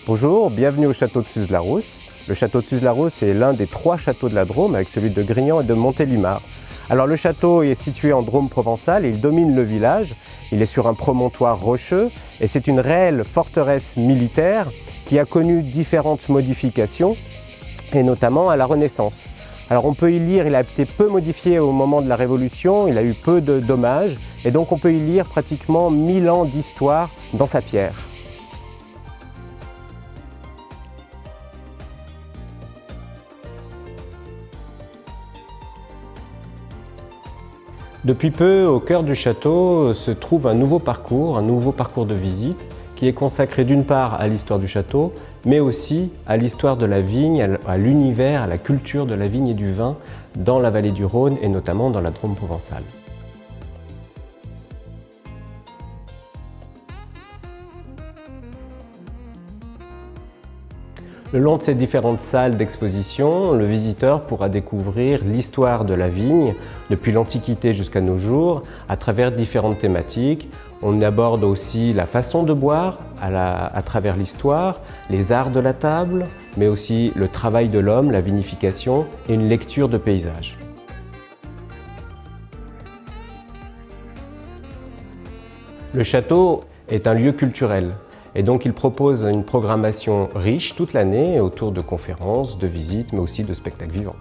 Bonjour, bienvenue au château de Suze-la-Rousse. Le château de Suze-la-Rousse est l'un des 3 châteaux de la Drôme, avec celui de Grignan et de Montélimar. Alors le château est situé en Drôme provençale et il domine le village. Il est sur un promontoire rocheux et c'est une réelle forteresse militaire qui a connu différentes modifications et notamment à la Renaissance. Alors on peut y lire, il a été peu modifié au moment de la Révolution, il a eu peu de dommages et donc on peut y lire pratiquement 1000 ans d'histoire dans sa pierre. Depuis peu, au cœur du château, se trouve un nouveau parcours de visite qui est consacré d'une part à l'histoire du château, mais aussi à l'histoire de la vigne, à l'univers, à la culture de la vigne et du vin dans la vallée du Rhône et notamment dans la Drôme provençale. Le long de ces différentes salles d'exposition, le visiteur pourra découvrir l'histoire de la vigne depuis l'Antiquité jusqu'à nos jours à travers différentes thématiques. On aborde aussi la façon de boire à travers l'histoire, les arts de la table, mais aussi le travail de l'homme, la vinification et une lecture de paysages. Le château est un lieu culturel. Et donc il propose une programmation riche toute l'année autour de conférences, de visites, mais aussi de spectacles vivants.